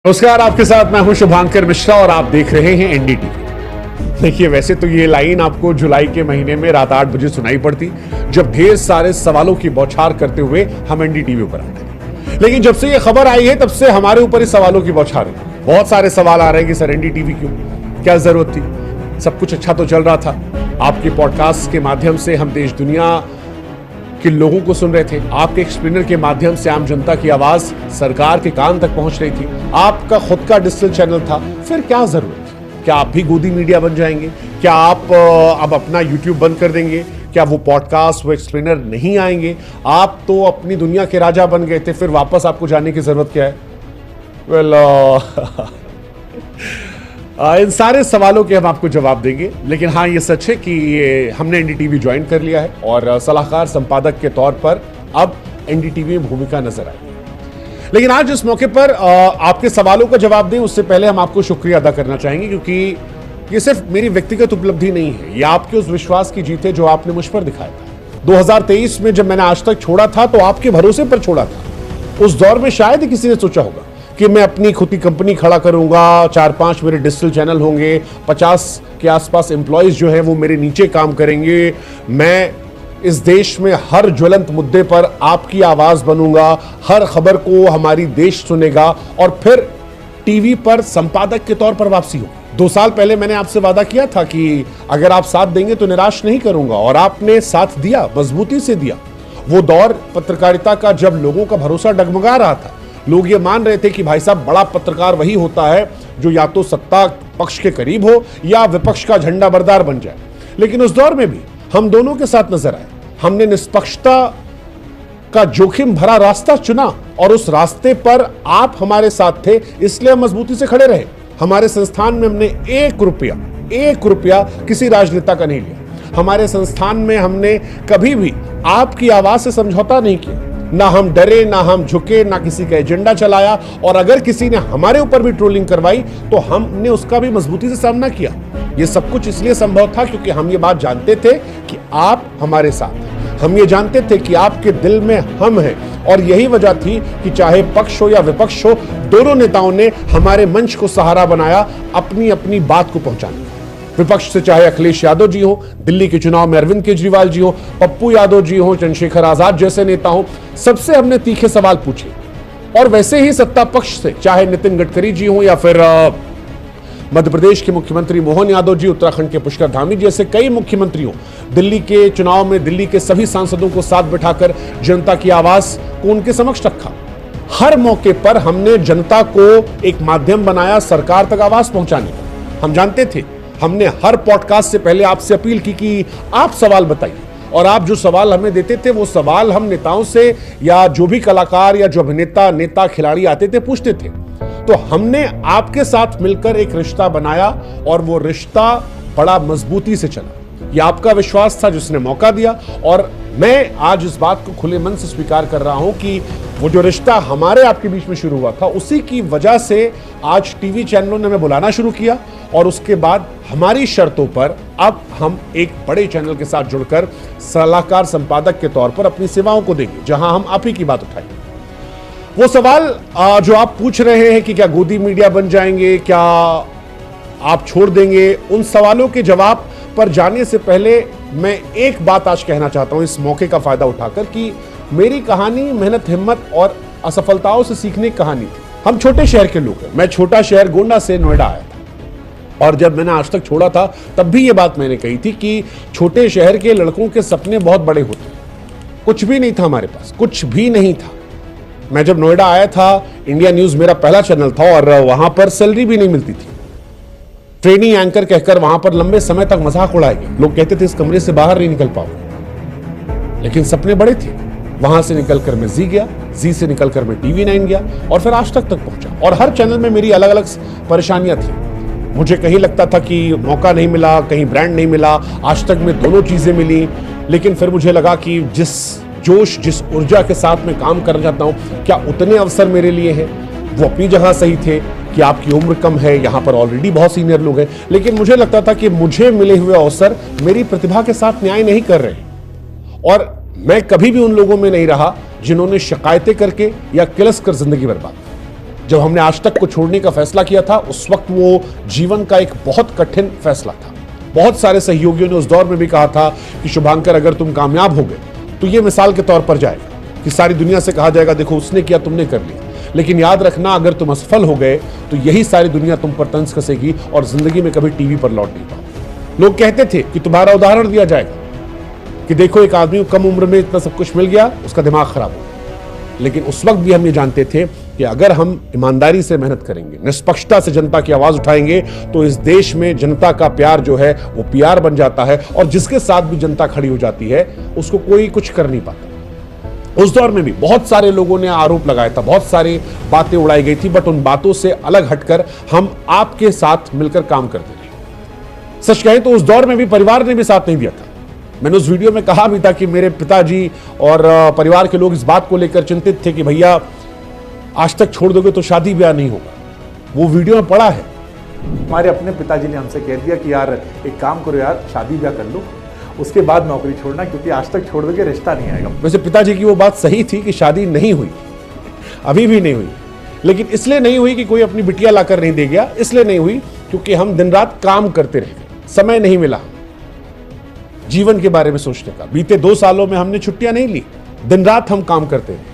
नमस्कार, आपके साथ मैं हूं शुभांकर मिश्रा और आप देख रहे हैं एनडीटीवी। देखिए, वैसे तो ये लाइन आपको जुलाई के महीने में रात 8 बजे सुनाई पड़ती जब ढेर सारे सवालों की बौछार करते हुए हम एनडीटीवी पर आते हैं। लेकिन जब से ये खबर आई है तब से हमारे ऊपर इस सवालों की बौछार है। बहुत सारे सवाल आ रहे हैं कि सर एनडीटीवी क्यों, क्या जरूरत थी, सब कुछ अच्छा तो चल रहा था। आपके पॉडकास्ट के माध्यम से हम देश दुनिया कि लोगों को सुन रहे थे, आपके एक्सप्लेनर के माध्यम से आम जनता की आवाज सरकार के कान तक पहुंच रही थी, आपका खुद का डिजिटल चैनल था, फिर क्या जरूरत थी? क्या आप भी गोदी मीडिया बन जाएंगे? क्या आप अब अपना यूट्यूब बंद कर देंगे? क्या वो पॉडकास्ट, वो एक्सप्लेनर नहीं आएंगे? आप तो अपनी दुनिया के राजा बन गए थे, फिर वापस आपको जाने की जरूरत क्या है? इन सारे सवालों के हम आपको जवाब देंगे। लेकिन हाँ, ये सच है कि हमने एनडीटीवी ज्वाइन कर लिया है और सलाहकार संपादक के तौर पर अब एनडीटीवी में भूमिका नजर आएगी। लेकिन आज इस मौके पर आपके सवालों का जवाब दें उससे पहले हम आपको शुक्रिया अदा करना चाहेंगे, क्योंकि ये सिर्फ मेरी व्यक्तिगत उपलब्धि नहीं है, ये आपके उस विश्वास की जीत है जो आपने मुझ पर दिखाया था। 2023 में जब मैंने आज तक छोड़ा था तो आपके भरोसे पर छोड़ा था। उस दौर में शायद ही किसी ने सोचा होगा कि मैं अपनी खुद की कंपनी खड़ा करूंगा, 4-5 मेरे डिजिटल चैनल होंगे, 50 के आसपास एम्प्लॉयज जो हैं वो मेरे नीचे काम करेंगे, मैं इस देश में हर ज्वलंत मुद्दे पर आपकी आवाज बनूंगा, हर खबर को हमारी देश सुनेगा और फिर टीवी पर संपादक के तौर पर वापसी हो। 2 साल पहले मैंने आपसे वादा किया था कि अगर आप साथ देंगे तो निराश नहीं करूंगा, और आपने साथ दिया, मजबूती से दिया। वो दौर पत्रकारिता का जब लोगों का भरोसा डगमगा रहा था, लोग ये मान रहे थे कि भाई साहब, बड़ा पत्रकार वही होता है जो या तो सत्ता पक्ष के करीब हो या विपक्ष का झंडा बरदार बन जाए। लेकिन उस दौर में भी हम दोनों के साथ नजर आए। हमने निष्पक्षता का जोखिम भरा रास्ता चुना और उस रास्ते पर आप हमारे साथ थे, इसलिए हम मजबूती से खड़े रहे। हमारे संस्थान में हमने 1 रुपया किसी राजनेता का नहीं लिया। हमारे संस्थान में हमने कभी भी आपकी आवाज से समझौता नहीं किया। ना हम डरे, ना हम झुके, ना किसी का एजेंडा चलाया, और अगर किसी ने हमारे ऊपर भी ट्रोलिंग करवाई तो हमने उसका भी मजबूती से सामना किया। ये सब कुछ इसलिए संभव था क्योंकि हम ये बात जानते थे कि आप हमारे साथ हैं। हम ये जानते थे कि आपके दिल में हम हैं, और यही वजह थी कि चाहे पक्ष हो या विपक्ष हो, दोनों नेताओं ने हमारे मंच को सहारा बनाया अपनी अपनी बात को पहुंचाने का। विपक्ष से चाहे अखिलेश यादव जी हो, दिल्ली के चुनाव में अरविंद केजरीवाल जी हो, पप्पू यादव जी हो, चंद्रशेखर आजाद जैसे नेता हो, सबसे हमने तीखे सवाल पूछे। और वैसे ही सत्ता पक्ष से चाहे नितिन गडकरी जी हो या फिर मध्य प्रदेश के मुख्यमंत्री मोहन यादव जी, उत्तराखंड के पुष्कर धामी जैसे कई मुख्यमंत्री हो, दिल्ली के चुनाव में दिल्ली के सभी सांसदों को साथ बिठाकर जनता की आवाज को उनके समक्ष रखा। हर मौके पर हमने जनता को एक माध्यम बनाया सरकार तक आवाज पहुंचाने का। हम जानते थे, हमने हर पॉडकास्ट से पहले आपसे अपील की कि आप सवाल बताइए, और आप जो सवाल हमें देते थे वो सवाल हम नेताओं से या जो भी कलाकार या जो अभिनेता, नेता, खिलाड़ी आते थे पूछते थे। तो हमने आपके साथ मिलकर एक रिश्ता बनाया और वो रिश्ता बड़ा मजबूती से चला। ये आपका विश्वास था जिसने मौका दिया, और मैं आज इस बात को खुले मन से स्वीकार कर रहा हूं कि वो जो रिश्ता हमारे आपके बीच में शुरू हुआ था, उसी की वजह से आज टीवी चैनलों ने हमें बुलाना शुरू किया, और उसके बाद हमारी शर्तों पर अब हम एक बड़े चैनल के साथ जुड़कर सलाहकार संपादक के तौर पर अपनी सेवाओं को देंगे, जहां हम आप ही की बात उठाएंगे। वो सवाल जो आप पूछ रहे हैं कि क्या गोदी मीडिया बन जाएंगे, क्या आप छोड़ देंगे, उन सवालों के जवाब पर जाने से पहले मैं एक बात आज कहना चाहता हूं इस मौके का फायदा उठाकर, कि मेरी कहानी मेहनत, हिम्मत और असफलताओं से सीखने की कहानी थी। हम छोटे शहर के लोग हैं। मैं छोटा शहर गोंडा से नोएडा आया था, और जब मैंने आज तक छोड़ा था तब भी ये बात मैंने कही थी कि छोटे शहर के लड़कों के सपने बहुत बड़े होते हैं। कुछ भी नहीं था हमारे पास, कुछ भी नहीं था। मैं जब नोएडा आया था, इंडिया न्यूज मेरा पहला चैनल था, और वहां पर सैलरी भी नहीं मिलती थी। ट्रेनिंग एंकर कहकर वहां पर लंबे समय तक मजाक उड़ाए गए। लोग कहते थे इस कमरे से बाहर नहीं निकल पाओगे, लेकिन सपने बड़े थे। वहां से निकलकर मैं जी गया, जी से निकलकर मैं TV9 गया, और फिर आज तक पहुंचा। और हर चैनल में मेरी अलग अलग परेशानियां थी। मुझे कहीं लगता था कि मौका नहीं मिला, कहीं ब्रांड नहीं मिला। आज तक में दोनों चीजें मिली, लेकिन फिर मुझे लगा कि जिस जोश, जिस ऊर्जा के साथ मैं काम करना चाहता हूं, क्या उतने अवसर मेरे लिए हैं? वो अपनी जगह सही थे कि आपकी उम्र कम है, यहाँ पर ऑलरेडी बहुत सीनियर लोग हैं, लेकिन मुझे लगता था कि मुझे मिले हुए अवसर मेरी प्रतिभा के साथ न्याय नहीं कर रहे। और मैं कभी भी उन लोगों में नहीं रहा जिन्होंने शिकायतें करके या किलस कर जिंदगी बर्बाद। जब हमने आज तक को छोड़ने का फैसला किया था, उस वक्त वो जीवन का एक बहुत कठिन फैसला था। बहुत सारे सहयोगियों ने उस दौर में भी कहा था कि शुभांकर, अगर तुम कामयाब हो गए तो ये मिसाल के तौर पर जाएगा कि सारी दुनिया से कहा जाएगा देखो उसने किया, तुमने कर लिया। लेकिन याद रखना, अगर तुम असफल हो गए तो यही सारी दुनिया तुम पर तंज कसेगी और जिंदगी में कभी टीवी पर लौट नहीं पाओगे। लोग कहते थे कि तुम्हारा उदाहरण दिया जाएगा कि देखो एक आदमी को कम उम्र में इतना सब कुछ मिल गया, उसका दिमाग खराब हो गया। लेकिन उस वक्त भी हम ये जानते थे कि अगर हम ईमानदारी से मेहनत करेंगे, निष्पक्षता से जनता की आवाज उठाएंगे, तो इस देश में जनता का प्यार जो है वो पीआर बन जाता है और जिसके साथ भी जनता खड़ी हो जाती है उसको कोई कुछ कर नहीं पाता। उस दौर में भी बहुत सारे लोगों ने आरोप लगाया था, बहुत सारी बातें उड़ाई गई थी, बट उन बातों से अलग हटकर हम आपके साथ मिलकर काम करते रहे। सच कहें तो उस दौर में भी परिवार ने भी साथ नहीं दिया था। मैंने उस वीडियो में कहा भी था कि मेरे पिताजी और परिवार के लोग इस बात को लेकर चिंतित थे कि भैया आज तक छोड़ दोगे तो शादी ब्याह नहीं होगा। वो वीडियो में पड़ा है। हमारे अपने पिताजी ने हमसे कह दिया कि यार एक काम करो यार, शादी ब्याह कर लो, उसके बाद नौकरी छोड़ना, क्योंकि आज तक छोड़ दोगे रिश्ता नहीं आएगा। वैसे पिताजी की वो बात सही थी कि शादी नहीं हुई, अभी भी नहीं हुई, लेकिन इसलिए नहीं हुई कि कोई अपनी बिटिया लाकर नहीं दे गया, इसलिए नहीं हुई क्योंकि हम दिन रात काम करते रह गए, समय नहीं मिला जीवन के बारे में सोचने का। बीते 2 सालों में हमने छुट्टियां नहीं ली, दिन रात हम काम करते रहे,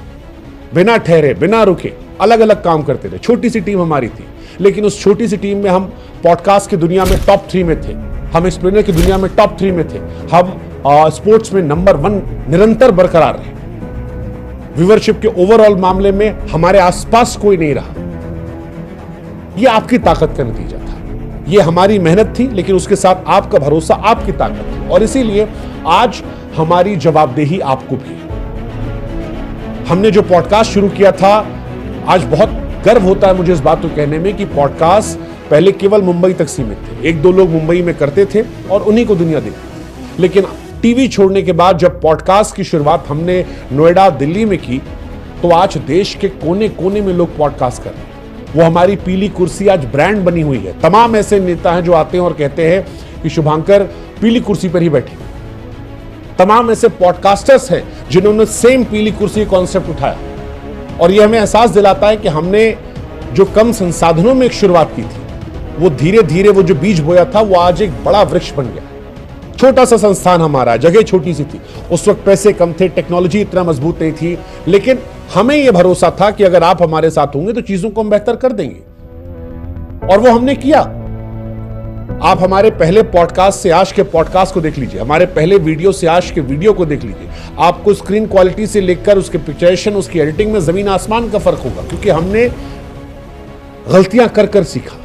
बिना ठहरे, बिना रुके, अलग अलग काम करते रहे। छोटी सी टीम हमारी थी, लेकिन उस छोटी सी टीम में हम पॉडकास्ट की दुनिया में टॉप 3 में थे, हम एक्सप्लेनर की दुनिया में टॉप 3 में थे, हम स्पोर्ट्स में नंबर 1 निरंतर बरकरार रहे। व्यूअरशिप के ओवरऑल मामले में हमारे आसपास कोई नहीं रहा। यह आपकी ताकत का नतीजा था, यह हमारी मेहनत थी, लेकिन उसके साथ आपका भरोसा, आपकी ताकत थी। और इसीलिए आज हमारी जवाबदेही आपको भी है। हमने जो पॉडकास्ट शुरू किया था, आज बहुत गर्व होता है मुझे इस बात को कहने में कि पॉडकास्ट पहले केवल मुंबई तक सीमित थे। 1-2 लोग मुंबई में करते थे और उन्हीं को दुनिया देखती। लेकिन टीवी छोड़ने के बाद जब पॉडकास्ट की शुरुआत हमने नोएडा, दिल्ली में की, तो आज देश के कोने कोने में लोग पॉडकास्ट कर रहे हैं। वो हमारी पीली कुर्सी आज ब्रांड बनी हुई है। तमाम ऐसे नेता हैं जो आते हैं और कहते हैं कि शुभांकर पीली कुर्सी पर ही बैठे। तमाम ऐसे पॉडकास्टर्स हैं जिन्होंने सेम पीली कुर्सी कॉन्सेप्ट उठाया, और यह हमें एहसास दिलाता है कि हमने जो कम संसाधनों में एक शुरुआत की थी, वो धीरे धीरे वो जो बीज बोया था वो आज एक बड़ा वृक्ष बन गया। छोटा सा संस्थान हमारा, जगह छोटी सी थी, उस वक्त पैसे कम थे, टेक्नोलॉजी इतना मजबूत नहीं थी, लेकिन हमें यह भरोसा था कि अगर आप हमारे साथ होंगे तो चीजों को हम बेहतर कर देंगे, और वो हमने किया। आप हमारे पहले पॉडकास्ट से आज के पॉडकास्ट को देख लीजिए, हमारे पहले वीडियो से आज के वीडियो को देख लीजिए। आपको स्क्रीन क्वालिटी से लेकर उसके पिक्चरेशन, उसकी एडिटिंग में जमीन आसमान का फर्क होगा, क्योंकि हमने गलतियां कर कर सीखा,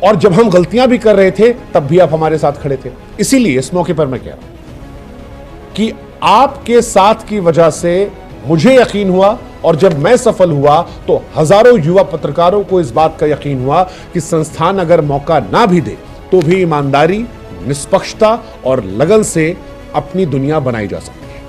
और जब हम गलतियां भी कर रहे थे तब भी आप हमारे साथ खड़े थे। इसीलिए इस मौके पर मैं कह रहा हूं कि आपके साथ की वजह से मुझे यकीन हुआ, और जब मैं सफल हुआ तो हजारों युवा पत्रकारों को इस बात का यकीन हुआ कि संस्थान अगर मौका ना भी दे तो भी ईमानदारी, निष्पक्षता और लगन से अपनी दुनिया बनाई जा सकती है।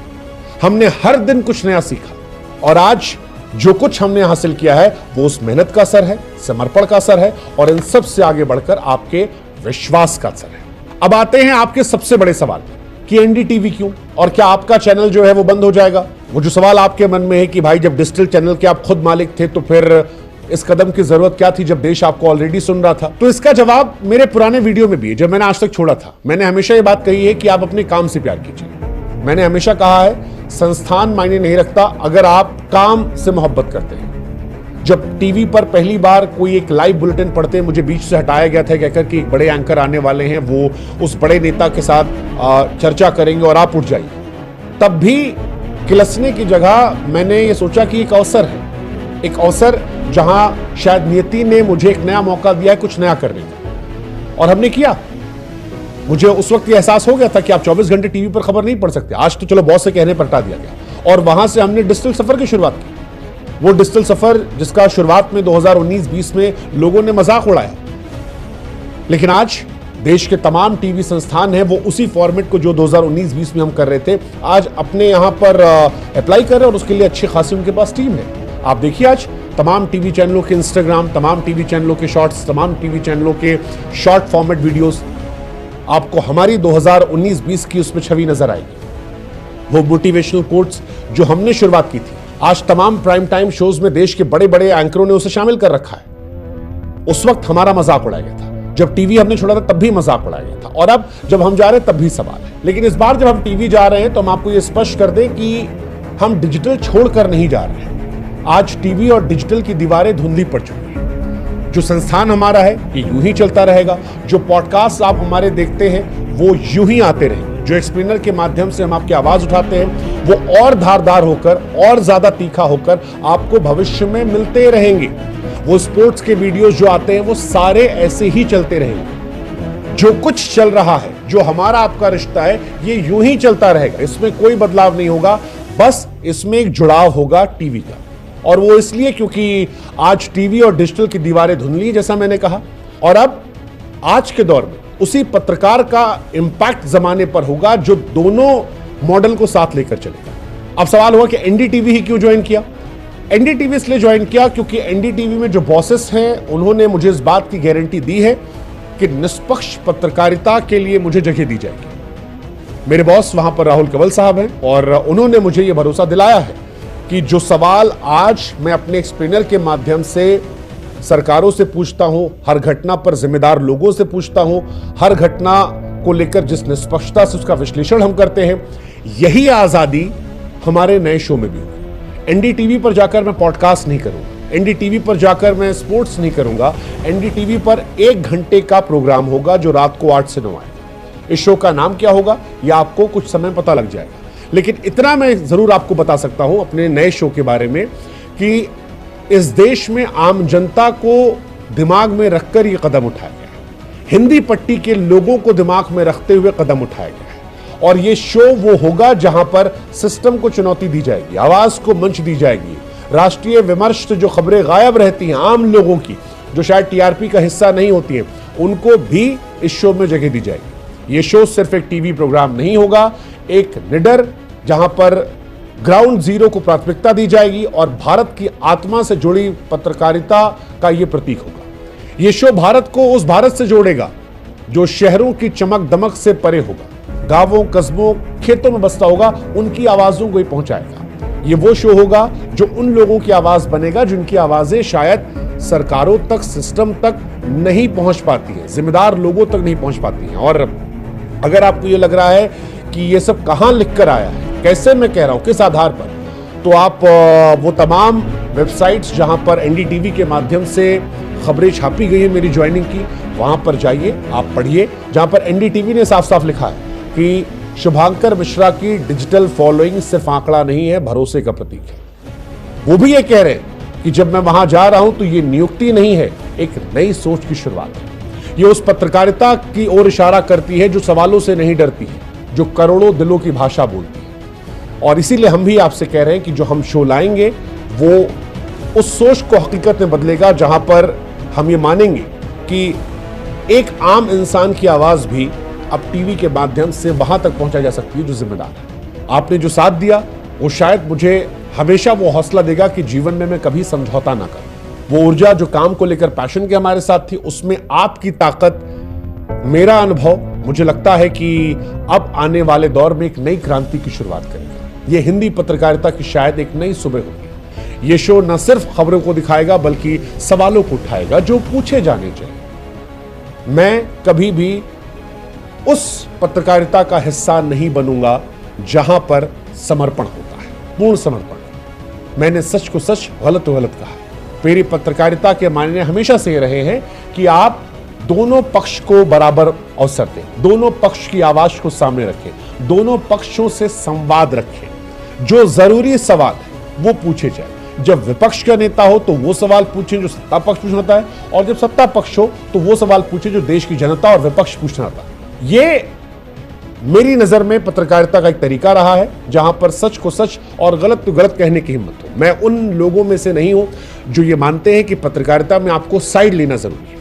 हमने हर दिन कुछ नया सीखा, और आज जो कुछ हमने हासिल किया है वो उस मेहनत का असर है, समर्पण का असर है, और इन सब से आगे बढ़कर आपके विश्वास का असर है। अब आते हैं आपके सबसे बड़े सवाल कि एनडीटीवी क्यों, और क्या आपका चैनल जो है वो बंद हो जाएगा। वो जो सवाल आपके मन में है कि भाई जब डिजिटल चैनल के आप खुद मालिक थे तो फिर इस कदम की जरूरत क्या थी जब देश आपको ऑलरेडी सुन रहा था। तो इसका जवाब मेरे पुराने वीडियो में भी है, जब मैंने आज तक छोड़ा था। मैंने हमेशा ये बात कही है कि आप अपने काम से प्यार कीजिए। मैंने हमेशा कहा है संस्थान मायने नहीं रखता अगर आप काम से मोहब्बत करते हैं। जब टीवी पर पहली बार कोई एक लाइव बुलेटिन पढ़ते मुझे बीच से हटाया गया था कहकर कि एक बड़े एंकर आने वाले हैं, वो उस बड़े नेता के साथ चर्चा करेंगे और आप उठ जाइए, तब भी किलसने की जगह मैंने ये सोचा कि एक अवसर है, एक अवसर जहां शायद नियति ने मुझे एक नया मौका दिया है कुछ नया करने का, और हमने किया। मुझे उस वक्त ये एहसास हो गया था कि आप 24 घंटे टीवी पर खबर नहीं पढ़ सकते। आज तो चलो बहुत से कहने पर हटा दिया गया, और वहां से हमने डिजिटल सफर की शुरुआत की। वो डिजिटल सफर जिसका शुरुआत में 2019-20 में लोगों ने मजाक उड़ाया, लेकिन आज देश के तमाम टीवी संस्थान हैं वो उसी फॉर्मेट को जो 2019-20 में हम कर रहे थे आज अपने यहां पर अप्लाई कर रहे हैं, और उसके लिए अच्छी खासी उनके पास टीम है। आप देखिए आज तमाम टीवी चैनलों के इंस्टाग्राम, तमाम टीवी चैनलों के शॉर्ट्स, तमाम टीवी चैनलों के शॉर्ट फॉर्मेट वीडियोस, आपको हमारी 2019-20 की उसमें छवि नजर आएगी। वो मोटिवेशनल कोट्स जो हमने शुरुआत की थी आज तमाम प्राइम टाइम शोज में देश के बड़े बड़े एंकरों ने उसे शामिल कर रखा है। उस वक्त हमारा मजाक उड़ाया गया था, जब टीवी हमने छोड़ा था तब भी मजाक उड़ाया गया था, और अब जब हम जा रहे हैं तब भी सवाल है। लेकिन इस बार जब हम टीवी जा रहे हैं तो हम आपको यह स्पष्ट कर दें कि हम डिजिटल छोड़कर नहीं जा रहे हैं। आज टीवी और डिजिटल की दीवारें धुंधली पड़ चुकी हैं। जो संस्थान हमारा है ये यूं ही चलता रहेगा। जो पॉडकास्ट आप हमारे देखते हैं वो यूं ही आते रहेंगे। जो एक्सप्लेनर के माध्यम से हम आपकी आवाज उठाते हैं वो और धारदार होकर और ज्यादा तीखा होकर आपको भविष्य में मिलते रहेंगे। वो स्पोर्ट्स के वीडियोस जो आते हैं वो सारे ऐसे ही चलते रहेंगे। जो कुछ चल रहा है, जो हमारा आपका रिश्ता है, ये यूं ही चलता रहेगा। इसमें कोई बदलाव नहीं होगा, बस इसमें एक जुड़ाव होगा टीवी का। और वो इसलिए क्योंकि आज टीवी और डिजिटल की दीवारें धुंधली, जैसा मैंने कहा, और अब आज के दौर में उसी पत्रकार का इंपैक्ट जमाने पर होगा जो दोनों मॉडल को साथ लेकर चलेगा। अब सवाल हुआ कि एनडीटीवी ही क्यों ज्वाइन किया? एनडीटीवी इसलिए ज्वाइन किया क्योंकि एनडीटीवी में जो बॉसेस हैं उन्होंने मुझे इस बात की गारंटी दी है कि निष्पक्ष पत्रकारिता के लिए मुझे जगह दी जाएगी। मेरे बॉस वहां पर राहुल कंवल साहब हैं और उन्होंने मुझे यह भरोसा दिलाया है कि जो सवाल आज मैं अपने एक्सप्लेनर के माध्यम से सरकारों से पूछता हूं, हर घटना पर जिम्मेदार लोगों से पूछता हूं, हर घटना को लेकर जिस निष्पक्षता से उसका विश्लेषण हम करते हैं, यही आजादी हमारे नए शो में भी होगी। एनडीटीवी पर जाकर मैं पॉडकास्ट नहीं करूंगा, एनडीटीवी पर जाकर मैं स्पोर्ट्स नहीं करूंगा। एनडीटीवी पर 1 घंटे का प्रोग्राम होगा जो रात को 8 से 9 आएगा। इस शो का नाम क्या होगा यह आपको कुछ समय पता लग जाएगा, लेकिन इतना मैं जरूर आपको बता सकता हूं अपने नए शो के बारे में कि इस देश में आम जनता को दिमाग में रखकर यह कदम उठाया गया है। हिंदी पट्टी के लोगों को दिमाग में रखते हुए कदम उठाया गया है। और यह शो वो होगा जहां पर सिस्टम को चुनौती दी जाएगी, आवाज को मंच दी जाएगी। राष्ट्रीय विमर्श से जो खबरें गायब रहती हैं आम लोगों की, जो शायद टीआरपी का हिस्सा नहीं होती हैं, उनको भी इस शो में जगह दी जाएगी। यह शो सिर्फ एक टीवी प्रोग्राम नहीं होगा, एक निडर जहां पर ग्राउंड जीरो को प्राथमिकता दी जाएगी और भारत की आत्मा से जुड़ी पत्रकारिता का यह प्रतीक होगा। यह शो भारत को उस भारत से जोड़ेगा जो शहरों की चमक दमक से परे होगा, गांवों कस्बों खेतों में बसता होगा, उनकी आवाजों को ही पहुंचाएगा। यह वो शो होगा जो उन लोगों की आवाज बनेगा जिनकी आवाजें शायद सरकारों तक, सिस्टम तक नहीं पहुंच पाती हैं, जिम्मेदार लोगों तक नहीं पहुंच पाती हैं। और अगर आपको यह लग रहा है कि यह सब कहां लिखकर आया है, कैसे मैं कह रहा हूं, किस आधार पर, तो आप वो तमाम वेबसाइट्स जहां पर एनडीटीवी के माध्यम से खबरें छापी गई है मेरी ज्वाइनिंग की, वहां पर जाइए, आप पढ़िए, जहां पर एनडीटीवी ने साफ साफ लिखा है कि शुभांकर मिश्रा की डिजिटल फॉलोइंग सिर्फ आंकड़ा नहीं है, भरोसे का प्रतीक है। वो भी ये कह रहे हैं कि जब मैं वहां जा रहा हूं तो ये नियुक्ति नहीं है, एक नई सोच की शुरुआत है। ये उस पत्रकारिता की ओर इशारा करती है जो सवालों से नहीं डरती है, जो करोड़ों दिलों की भाषा बोलती है। और इसीलिए हम भी आपसे कह रहे हैं कि जो हम शो लाएंगे वो उस सोच को हकीकत में बदलेगा जहां पर हम ये मानेंगे कि एक आम इंसान की आवाज भी अब टीवी के माध्यम से वहां तक पहुंचाई जा सकती है जो जिम्मेदार है। आपने जो साथ दिया वो शायद मुझे हमेशा वो हौसला देगा कि जीवन में मैं कभी समझौता ना करूं। वो ऊर्जा जो काम को लेकर पैशन के हमारे साथ थी, उसमें आपकी ताकत, मेरा अनुभव मुझे लगता है कि अब आने वाले दौर में एक नई क्रांति की शुरुआत करेगा। ये हिंदी पत्रकारिता की शायद एक नई सुबह होगी। ये शो न सिर्फ खबरों को दिखाएगा बल्कि सवालों को उठाएगा जो पूछे जाने चाहिए। मैं कभी भी उस पत्रकारिता का हिस्सा नहीं बनूंगा जहां पर समर्पण होता है, पूर्ण समर्पण। मैंने सच को सच, गलत को गलत कहा। मेरी पत्रकारिता के मायने हमेशा से रहे हैं कि आप दोनों पक्ष को बराबर अवसर दें, दोनों पक्ष की आवाज को सामने रखें, दोनों पक्षों से संवाद रखें। जो जरूरी सवाल है वो पूछे जाए। जब विपक्ष का नेता हो तो वो सवाल पूछे जो सत्ता पक्ष पूछना होता है, और जब सत्ता पक्ष हो तो वो सवाल पूछे जो देश की जनता और विपक्ष पूछना होता है। ये मेरी नजर में पत्रकारिता का एक तरीका रहा है जहां पर सच को सच और गलत को गलत कहने की हिम्मत हो। मैं उन लोगों में से नहीं हूं जो ये मानते हैं कि पत्रकारिता में आपको साइड लेना जरूरी है।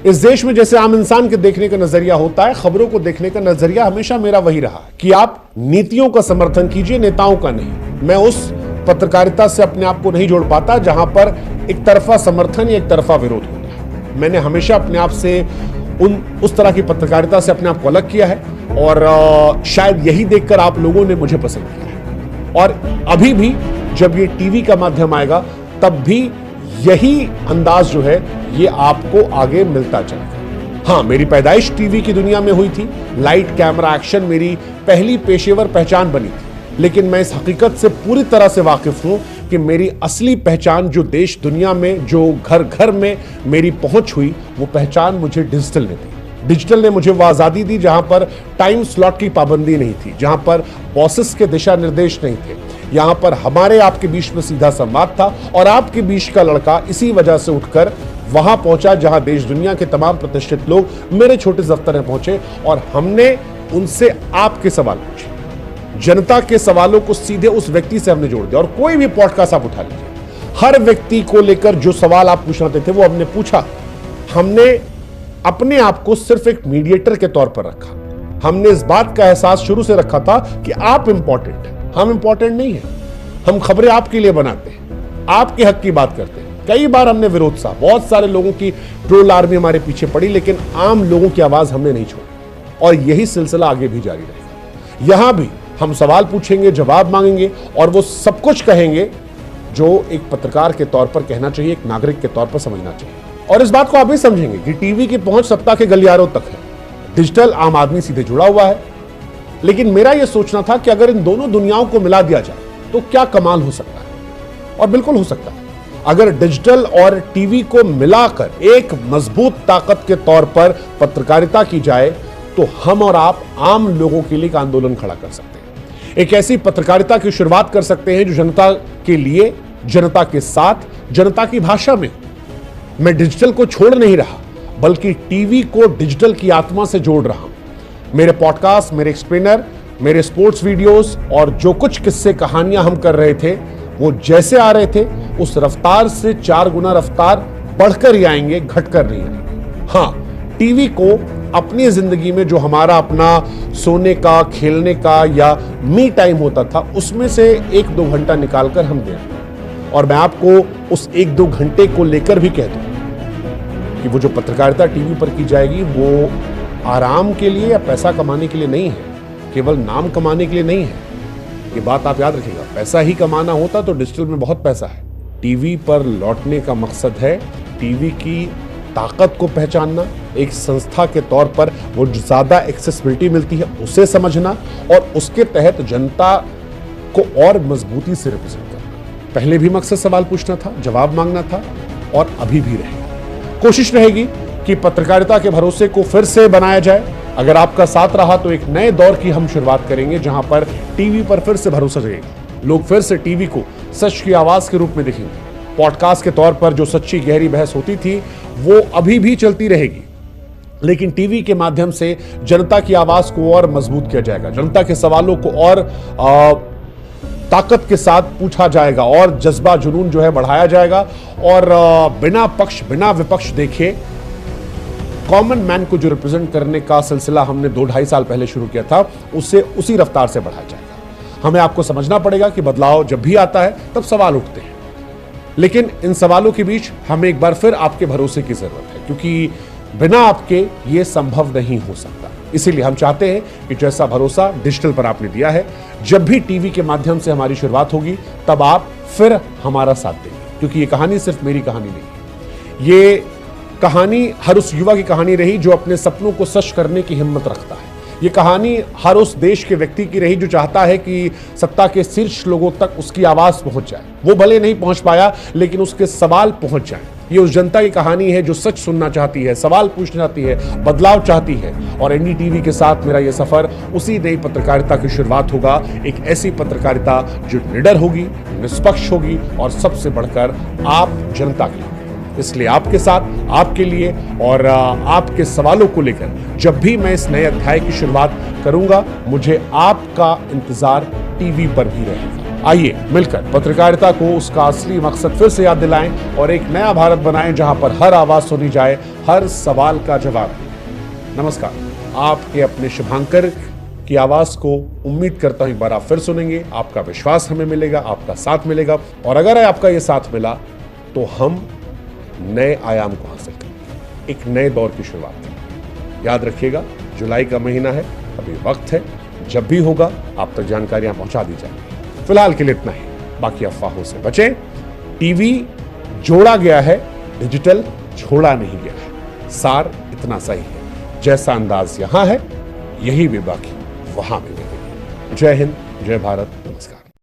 इस देश में जैसे आम इंसान के देखने का नजरिया होता है, खबरों को देखने का नजरिया हमेशा मेरा वही रहा कि आप नीतियों का समर्थन कीजिए, नेताओं का नहीं। मैं उस पत्रकारिता से अपने आप को नहीं जोड़ पाता जहां पर एक तरफा समर्थन या एक तरफा विरोध होता है। मैंने हमेशा अपने आप से उस तरह की पत्रकारिता से अपने आप को अलग किया है और शायद यही देखकर आप लोगों ने मुझे पसंद किया है। और अभी भी जब ये टीवी का माध्यम आएगा तब भी यही अंदाज जो है ये आपको आगे मिलता चलेगा। हाँ, मेरी पैदाइश टीवी की दुनिया में हुई थी। लाइट, कैमरा, एक्शन मेरी पहली पेशेवर पहचान बनी थी। लेकिन मैं इस हकीकत से पूरी तरह से वाकिफ हूं कि मेरी असली पहचान जो देश दुनिया में, जो घर घर में मेरी पहुंच हुई, वो पहचान मुझे डिजिटल ने दी। डिजिटल ने मुझे वो आज़ादी दी जहां पर टाइम स्लॉट की पाबंदी नहीं थी, जहां पर बॉसेस के दिशा निर्देश नहीं थे। यहां पर हमारे आपके बीच में सीधा संवाद था और आपके बीच का लड़का इसी वजह से उठकर वहां पहुंचा जहां देश दुनिया के तमाम प्रतिष्ठित लोग मेरे छोटे दफ्तर में पहुंचे और हमने उनसे आपके सवाल पूछे। जनता के सवालों को सीधे उस व्यक्ति से हमने जोड़ दिया। और कोई भी पॉडकास्ट आप उठा लीजिए, हर व्यक्ति को लेकर जो सवाल आप पूछना चाहते थे वो हमने पूछा। हमने अपने आप को सिर्फ एक मीडिएटर के तौर पर रखा। हमने इस बात का एहसास शुरू से रखा था कि आप इंपॉर्टेंट हैं, हम इंपॉर्टेंट नहीं है। हम खबरें आपके लिए बनाते हैं, आपके हक की बात करते हैं। कई बार हमने विरोध सा, बहुत सारे लोगों की ट्रोल आर्मी हमारे पीछे पड़ी, लेकिन आम लोगों की आवाज हमने नहीं छोड़ी और यही सिलसिला आगे भी जारी रहेगा। यहां भी हम सवाल पूछेंगे, जवाब मांगेंगे और वो सब कुछ कहेंगे जो एक पत्रकार के तौर पर कहना चाहिए, एक नागरिक के तौर पर समझना चाहिए। और इस बात को आप भी समझेंगे कि टीवी की पहुंच सत्ता के गलियारों तक है, डिजिटल आम आदमी सीधे जुड़ा हुआ है। लेकिन मेरा यह सोचना था कि अगर इन दोनों दुनियाओं को मिला दिया जाए तो क्या कमाल हो सकता है। और बिल्कुल हो सकता है। अगर डिजिटल और टीवी को मिलाकर एक मजबूत ताकत के तौर पर पत्रकारिता की जाए तो हम और आप आम लोगों के लिए एक आंदोलन खड़ा कर सकते हैं। एक ऐसी पत्रकारिता की शुरुआत कर सकते हैं जो जनता के लिए, जनता के साथ, जनता की भाषा में। मैं डिजिटल को छोड़ नहीं रहा, बल्कि टीवी को डिजिटल की आत्मा से जोड़ रहा हूं। मेरे पॉडकास्ट, मेरे एक्सप्लेनर, मेरे स्पोर्ट्स वीडियोस और जो कुछ किस्से कहानियां हम कर रहे थे वो जैसे आ रहे थे उस रफ्तार से 4 गुना रफ्तार बढ़कर ही आएंगे, घटकर नहीं आएंगे। हाँ, टीवी को अपनी जिंदगी में जो हमारा अपना सोने का, खेलने का या मी टाइम होता था उसमें से 1-2 घंटा निकालकर हम दें। और मैं आपको उस 1-2 घंटे को लेकर भी कह दूं कि वो जो पत्रकारिता टीवी पर की जाएगी वो आराम के लिए या पैसा कमाने के लिए नहीं है, केवल नाम कमाने के लिए नहीं है। ये बात आप याद रखिएगा। पैसा ही कमाना होता तो डिजिटल में बहुत पैसा है। टीवी पर लौटने का मकसद है टीवी की ताकत को पहचानना, एक संस्था के तौर पर वो ज्यादा एक्सेसिबिलिटी मिलती है उसे समझना और उसके तहत जनता को और मजबूती से रिप्रेजेंट करना। पहले भी मकसद सवाल पूछना था, जवाब मांगना था और अभी भी रहेगा। कोशिश रहेगी कि पत्रकारिता के भरोसे को फिर से बनाया जाए। अगर आपका साथ रहा तो एक नए दौर की हम शुरुआत करेंगे जहां पर टीवी पर फिर से भरोसा जगेगा। लोग फिर से टीवी को सच की आवाज के रूप में देखेंगे। पॉडकास्ट के तौर पर जो सच्ची गहरी बहस होती थी वो अभी भी चलती रहेगी, लेकिन टीवी के माध्यम से जनता की आवाज को और मजबूत किया जाएगा, जनता के सवालों को और ताकत के साथ पूछा जाएगा और जज्बा जुनून जो है बढ़ाया जाएगा। और बिना पक्ष बिना विपक्ष देखे कॉमन मैन को जो रिप्रेजेंट करने का सिलसिला हमने 2-2.5 साल पहले शुरू किया था उसे उसी रफ्तार से बढ़ाया जाएगा। हमें आपको समझना पड़ेगा कि बदलाव जब भी आता है तब सवाल उठते हैं, लेकिन इन सवालों के बीच हमें एक बार फिर आपके भरोसे की जरूरत है, क्योंकि बिना आपके ये संभव नहीं हो सकता। इसीलिए हम चाहते हैं कि जैसा भरोसा डिजिटल पर आपने दिया है, जब भी टीवी के माध्यम से हमारी शुरुआत होगी तब आप फिर हमारा साथ देंगे, क्योंकि ये कहानी सिर्फ मेरी कहानी नहीं, ये कहानी हर उस युवा की कहानी रही जो अपने सपनों को सच करने की हिम्मत रखता है। ये कहानी हर उस देश के व्यक्ति की रही जो चाहता है कि सत्ता के शीर्ष लोगों तक उसकी आवाज पहुंच जाए। वो भले नहीं पहुंच पाया, लेकिन उसके सवाल पहुंच जाए। ये उस जनता की कहानी है जो सच सुनना चाहती है, सवाल पूछना चाहती है, बदलाव चाहती है। और एनडीटीवी के साथ मेरा ये सफर उसी नई पत्रकारिता की शुरुआत होगा, एक ऐसी पत्रकारिता जो निडर होगी, निष्पक्ष होगी और सबसे बढ़कर आप जनता की। इसलिए आपके साथ, आपके लिए और आपके सवालों को लेकर जब भी मैं इस नए अध्याय की शुरुआत करूंगा, मुझे आपका इंतजार टीवी पर भी रहेगा। आइए मिलकर पत्रकारिता को उसका असली मकसद फिर से याद दिलाएं और एक नया भारत बनाएं जहां पर हर आवाज सुनी जाए, हर सवाल का जवाब। नमस्कार, आपके अपने शुभांकर की आवाज को उम्मीद करता हूं एक बार आप फिर सुनेंगे। आपका विश्वास हमें मिलेगा, आपका साथ मिलेगा और अगर आपका यह साथ मिला तो हम नए आयाम को हासिल करेंगे, एक नए दौर की शुरुआत करेंगे। याद रखिएगा, जुलाई का महीना है, अभी वक्त है, जब भी होगा आप तक जानकारियां पहुंचा दी जाएंगी। फिलहाल के लिए इतना ही। बाकी अफवाहों से बचें। टीवी जोड़ा गया है, डिजिटल छोड़ा नहीं गया है। सार इतना सही है, जैसा अंदाज यहां है यही भी बाकी वहां मिलेगी। जय हिंद, जय भारत, नमस्कार।